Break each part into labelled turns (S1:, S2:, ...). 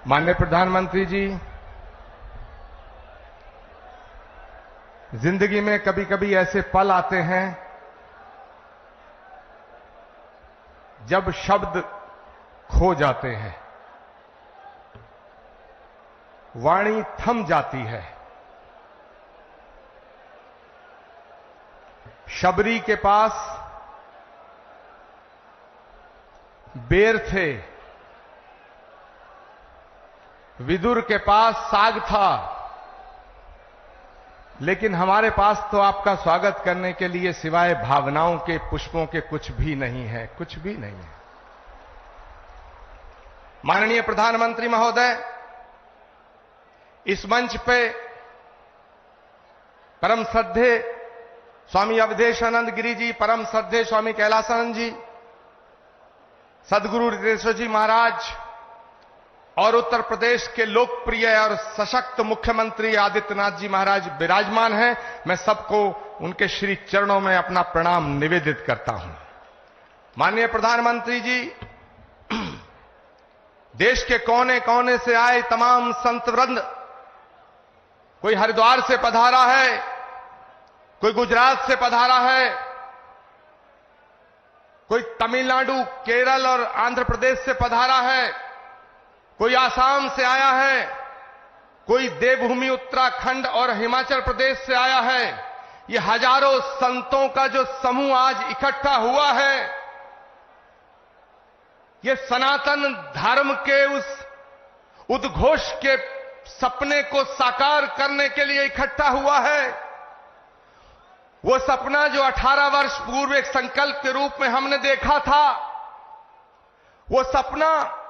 S1: माननीय प्रधानमंत्री जी, जिंदगी में कभी कभी ऐसे पल आते हैं जब शब्द खो जाते हैं, वाणी थम जाती है। शबरी के पास बेर थे, विदुर के पास साग था, लेकिन हमारे पास तो आपका स्वागत करने के लिए सिवाय भावनाओं के, पुष्पों के कुछ भी नहीं है, कुछ भी नहीं है। माननीय प्रधानमंत्री महोदय, इस मंच पे परम श्रद्धेय स्वामी अवधेशानंद गिरी जी, परम श्रद्धेय स्वामी कैलासानंद जी, सदगुरु रिद्धेश्वर जी महाराज और उत्तर प्रदेश के लोकप्रिय और सशक्त मुख्यमंत्री आदित्यनाथ जी महाराज विराजमान हैं। मैं सबको उनके श्री चरणों में अपना प्रणाम निवेदित करता हूं। माननीय प्रधानमंत्री जी, देश के कोने कोने से आए तमाम संत वृंद, कोई हरिद्वार से पधारा है, कोई गुजरात से पधारा है, कोई तमिलनाडु, केरल और आंध्र प्रदेश से पधारा है, कोई आसाम से आया है, कोई देवभूमि उत्तराखंड और हिमाचल प्रदेश से आया है। ये हजारों संतों का जो समूह आज इकट्ठा हुआ है, ये सनातन धर्म के उस उद्घोष के सपने को साकार करने के लिए इकट्ठा हुआ है। वो सपना जो 18 वर्ष पूर्व एक संकल्प के रूप में हमने देखा था, वो सपना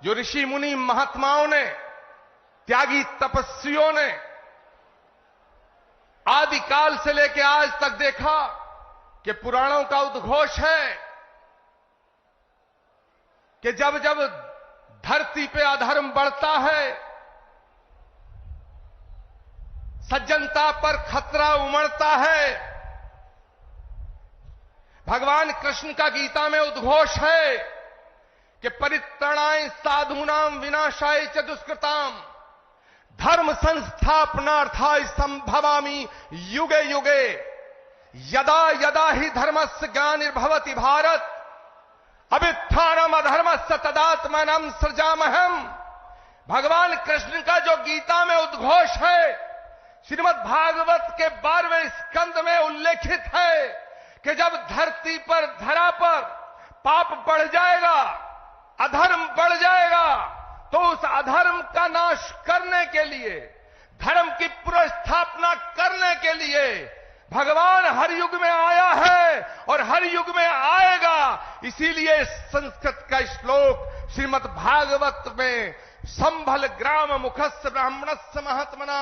S1: जो ऋषि मुनि महात्माओं ने, त्यागी तपस्वियों ने आदिकाल से लेकर आज तक देखा कि पुराणों का उद्घोष है कि जब जब धरती पे अधर्म बढ़ता है, सज्जनता पर खतरा उमड़ता है। भगवान कृष्ण का गीता में उद्घोष है कि परित्राणाय साधूनाम विनाशाय च दुष्कृताम धर्म संस्थापनार्थाय संभवामि युगे युगे यदा यदा ही धर्मस्य ग्लानिर्भवति भारत अभ्युत्थानम अधर्मस्य तदात्मानं सृजामहम्। भगवान कृष्ण का जो गीता में उद्घोष है, श्रीमद् भागवत के 12वें स्कंद में उल्लेखित है कि जब धरती पर, धरा पर पाप बढ़ जाएगा, अधर्म बढ़ जाएगा, तो उस अधर्म का नाश करने के लिए, धर्म की पुनर्स्थापना करने के लिए भगवान हर युग में आया है और हर युग में आएगा। इसीलिए संस्कृत का श्लोक श्रीमद् भागवत में संभल ग्राम मुखस्य ब्राह्मणस्य महात्मना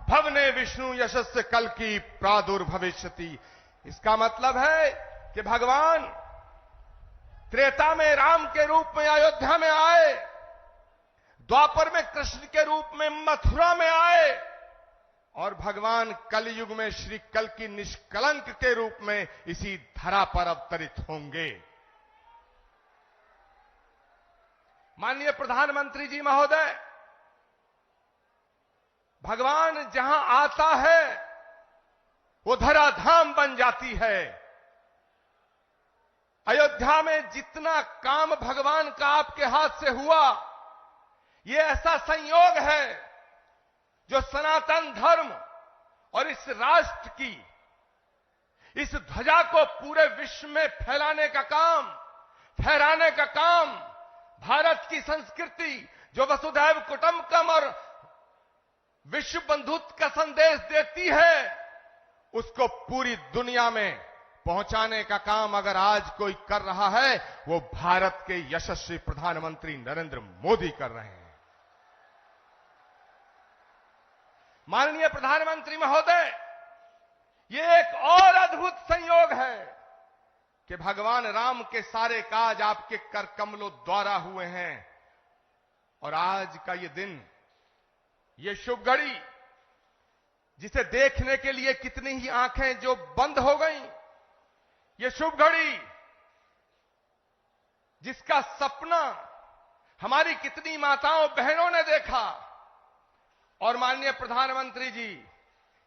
S1: भवने विष्णु यशस्य कल की प्रादुर्भविष्यति। इसका मतलब है कि भगवान त्रेता में राम के रूप में अयोध्या में आए, द्वापर में कृष्ण के रूप में मथुरा में आए, और भगवान कलयुग में श्री कल की निष्कलंक के रूप में इसी धरा पर अवतरित होंगे। माननीय प्रधानमंत्री जी महोदय, भगवान जहां आता है वो धराधाम बन जाती है। अयोध्या में जितना काम भगवान का आपके हाथ से हुआ, ये ऐसा संयोग है जो सनातन धर्म और इस राष्ट्र की, इस ध्वजा को पूरे विश्व में फैलाने का काम, फहराने का काम, भारत की संस्कृति जो वसुधैव कुटुंबकम और विश्व बंधुत्व का संदेश देती है, उसको पूरी दुनिया में पहुंचाने का काम अगर आज कोई कर रहा है, वो भारत के यशस्वी प्रधानमंत्री नरेंद्र मोदी कर रहे हैं। माननीय प्रधानमंत्री महोदय, ये एक और अद्भुत संयोग है कि भगवान राम के सारे काज आपके कर कमलों द्वारा हुए हैं, और आज का ये दिन, ये शुभ घड़ी, जिसे देखने के लिए कितनी ही आंखें जो बंद हो गईं, ये शुभ घड़ी जिसका सपना हमारी कितनी माताओं बहनों ने देखा। और माननीय प्रधानमंत्री जी,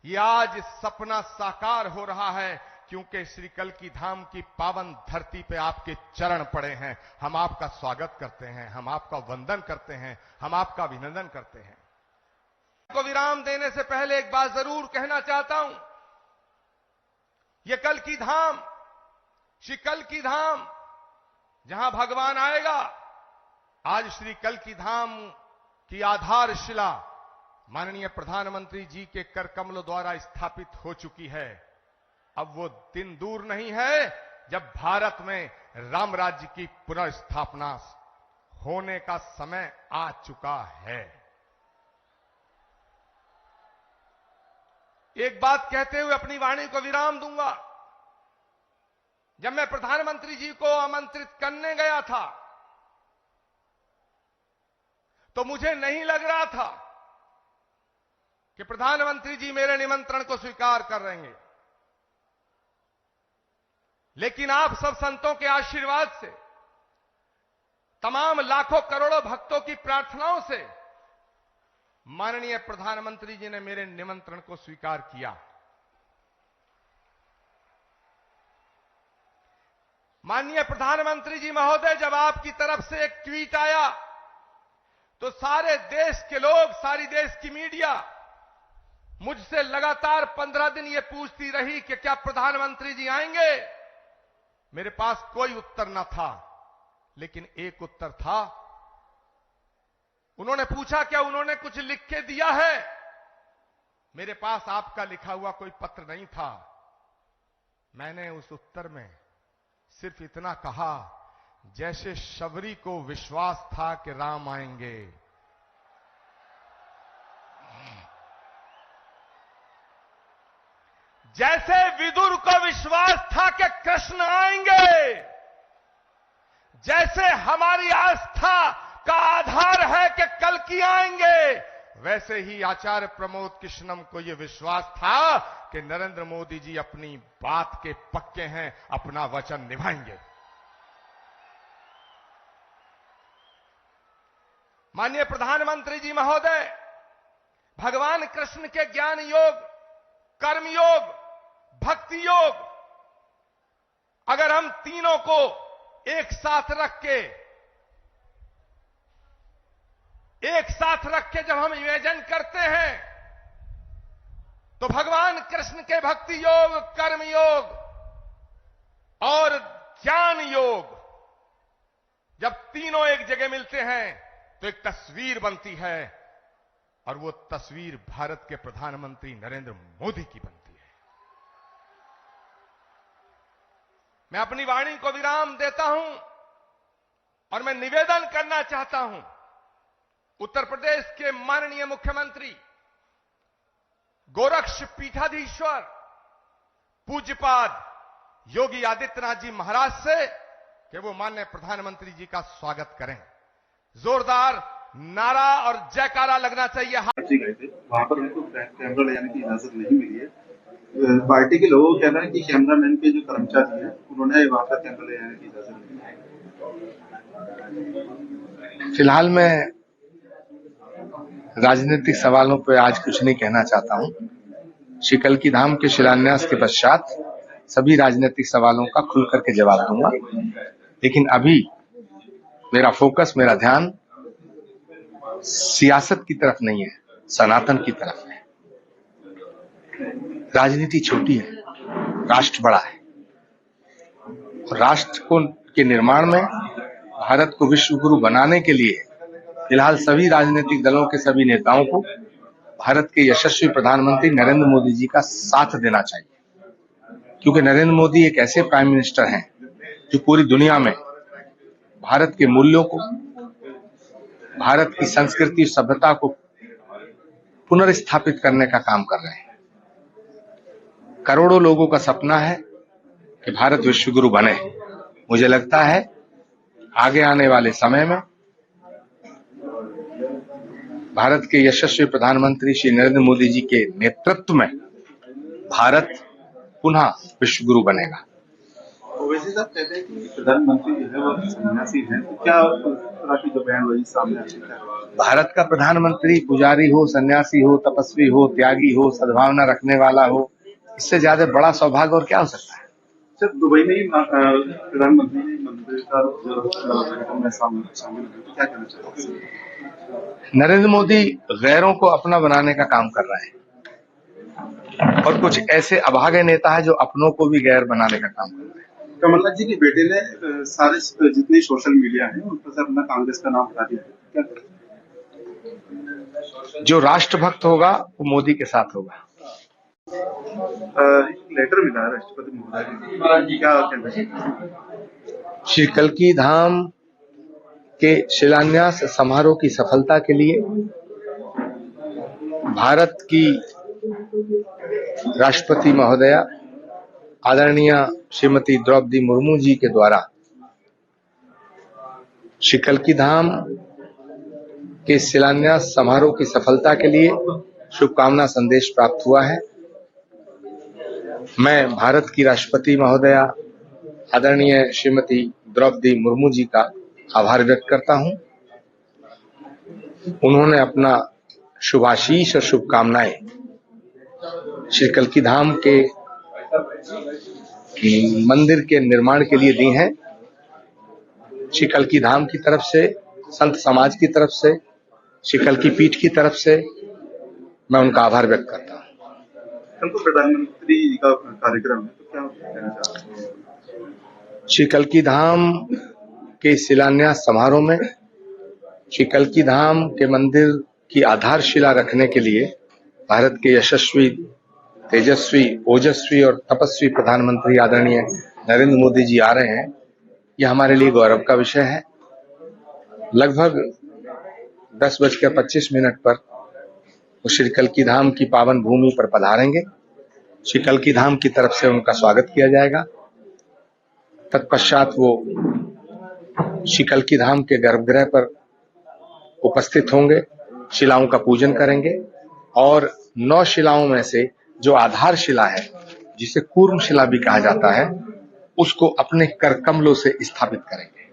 S1: ये आज सपना साकार हो रहा है क्योंकि श्री कल्की धाम की पावन धरती पे आपके चरण पड़े हैं। हम आपका स्वागत करते हैं, हम आपका वंदन करते हैं, हम आपका अभिनंदन करते हैं। को विराम देने से पहले एक बात जरूर कहना चाहता हूं। ये कल्की धाम, श्री कल्की धाम जहां भगवान आएगा, आज श्री कल्की धाम की आधारशिला माननीय प्रधानमंत्री जी के कर कमलों द्वारा स्थापित हो चुकी है। अब वो दिन दूर नहीं है जब भारत में राम राज्य की पुनर्स्थापना होने का समय आ चुका है। एक बात कहते हुए अपनी वाणी को विराम दूंगा। जब मैं प्रधानमंत्री जी को आमंत्रित करने गया था तो मुझे नहीं लग रहा था कि प्रधानमंत्री जी मेरे निमंत्रण को स्वीकार कर लेंगे, लेकिन आप सब संतों के आशीर्वाद से, तमाम लाखों करोड़ों भक्तों की प्रार्थनाओं से माननीय प्रधानमंत्री जी ने मेरे निमंत्रण को स्वीकार किया। माननीय प्रधानमंत्री जी महोदय, जब आपकी तरफ से एक ट्वीट आया तो सारे देश के लोग, सारी देश की मीडिया मुझसे लगातार 15 दिन ये पूछती रही कि क्या प्रधानमंत्री जी आएंगे। मेरे पास कोई उत्तर न था, लेकिन एक उत्तर था। उन्होंने पूछा क्या उन्होंने कुछ लिख के दिया है। मेरे पास आपका लिखा हुआ कोई पत्र नहीं था। मैंने उस उत्तर में सिर्फ इतना कहा, जैसे शबरी को विश्वास था कि राम आएंगे, जैसे विदुर को विश्वास था कि कृष्ण आएंगे, जैसे हमारी आस्था का आधार है कि कल्की आएंगे, वैसे ही आचार्य प्रमोद कृष्णम को यह विश्वास था कि नरेंद्र मोदी जी अपनी बात के पक्के हैं, अपना वचन निभाएंगे। माननीय प्रधानमंत्री जी महोदय, भगवान कृष्ण के ज्ञान योग, कर्म योग, भक्ति योग, अगर हम तीनों को एक साथ रख के जब हम इमेजिन करते हैं तो भगवान कृष्ण के भक्ति योग, कर्म योग और ज्ञान योग जब तीनों एक जगह मिलते हैं तो एक तस्वीर बनती है, और वो तस्वीर भारत के प्रधानमंत्री नरेंद्र मोदी की बनती है। मैं अपनी वाणी को विराम देता हूं और मैं निवेदन करना चाहता हूं उत्तर प्रदेश के माननीय मुख्यमंत्री गोरक्ष पीठाधीश्वर पूज्यपाद योगी आदित्यनाथ जी महाराज से कि वो माननीय प्रधानमंत्री जी का स्वागत करें। जोरदार नारा और जयकारा लगना चाहिए।
S2: गए थे वहां पर उनको कैमरा ले जाने की इजाजत नहीं मिली है। पार्टी के लोगों का कहना है कि कैमरामैन के जो कर्मचारी हैं उन्होंने वहां पर कैमरा ले जाने की इजाजत नहीं दी।
S3: फिलहाल मैं राजनीतिक सवालों पर आज कुछ नहीं कहना चाहता हूं। श्री कल्की धाम के शिलान्यास के पश्चात सभी राजनीतिक सवालों का खुल करके जवाब दूंगा, लेकिन अभी मेरा फोकस, मेरा ध्यान सियासत की तरफ नहीं है, सनातन की तरफ है। राजनीति छोटी है, राष्ट्र बड़ा है, और राष्ट्र को के निर्माण में भारत को विश्व गुरु बनाने के लिए फिलहाल सभी राजनीतिक दलों के सभी नेताओं को भारत के यशस्वी प्रधानमंत्री नरेंद्र मोदी जी का साथ देना चाहिए, क्योंकि नरेंद्र मोदी एक ऐसे प्राइम मिनिस्टर हैं जो पूरी दुनिया में भारत के मूल्यों को, भारत की संस्कृति और सभ्यता को पुनर्स्थापित करने का काम कर रहे हैं। करोड़ों लोगों का सपना है कि भारत विश्व गुरु बने। मुझे लगता है आगे आने वाले समय में भारत के यशस्वी प्रधानमंत्री श्री नरेंद्र मोदी जी के नेतृत्व में भारत पुनः विश्व गुरु बनेगा।
S2: वैसे साहब कहते हैं कि प्रधानमंत्री जो है वो सन्यासी हैं, तो क्या तरह की जो बयानबाजी सामने आती है?
S3: भारत का प्रधानमंत्री पुजारी हो, सन्यासी हो, तपस्वी हो, त्यागी हो, सद्भावना रखने वाला हो, इससे ज्यादा बड़ा सौभाग्य और क्या हो सकता है।
S2: सर दुबई में ही प्रधानमंत्री ने मंदिर का जो कार्यक्रम में शामिल हुए, तो क्या कहना चाहते हैं?
S3: नरेंद्र मोदी गैरों को अपना बनाने का काम कर रहे हैं और कुछ ऐसे अभागे नेता है जो अपनों को भी गैर बनाने का काम कर रहे हैं।
S2: कमलनाथ जी के बेटे ने सारे जितने सोशल मीडिया है उन पर से अपना कांग्रेस का नाम हटा दिया है, क्या करें?
S3: जो राष्ट्रभक्त होगा वो मोदी के साथ होगा।
S2: लेटर मिला है राष्ट्रपति महोदय जी, क्या कहना है?
S3: श्री कल्की धाम के शिलान्यास समारोह की सफलता के लिए भारत की राष्ट्रपति महोदया आदरणीय श्रीमती द्रौपदी मुर्मू जी के द्वारा श्री कल्की धाम के शिलान्यास समारोह की सफलता के लिए शुभकामना संदेश प्राप्त हुआ है। मैं भारत की राष्ट्रपति महोदया आदरणीय श्रीमती द्रौपदी मुर्मू जी का आभार व्यक्त करता हूं। उन्होंने अपना शुभाशीष और शुभकामनाएं श्री कल्की धाम के मंदिर के निर्माण के लिए दी हैं। श्री कल्की धाम की तरफ से, संत समाज की तरफ से, श्री कल्की पीठ की तरफ से मैं उनका आभार व्यक्त करता हूं।
S2: कल को प्रधानमंत्री जी का कार्यक्रम है, तो क्या कहना चाहते हैं?
S3: श्री कल्की धाम के शिलान्यास समारोह में श्री कल्की धाम के मंदिर की आधारशिला रखने के लिए भारत के यशस्वी, तेजस्वी, ओजस्वी और तपस्वी प्रधानमंत्री आदरणीय नरेंद्र मोदी जी आ रहे हैं। यह हमारे लिए गौरव का विषय है। लगभग 10:25 पर वो श्री कल्की धाम की पावन भूमि पर पधारेंगे। श्री कल्की धाम की तरफ से उनका स्वागत किया जाएगा। तत्पश्चात वो श्री कल्की धाम के गर्भगृह पर उपस्थित होंगे, शिलाओं का पूजन करेंगे और 9 शिलाओं में से जो आधार शिला है, जिसे कूर्म शिला भी कहा जाता है, उसको अपने कर कमलों से स्थापित करेंगे।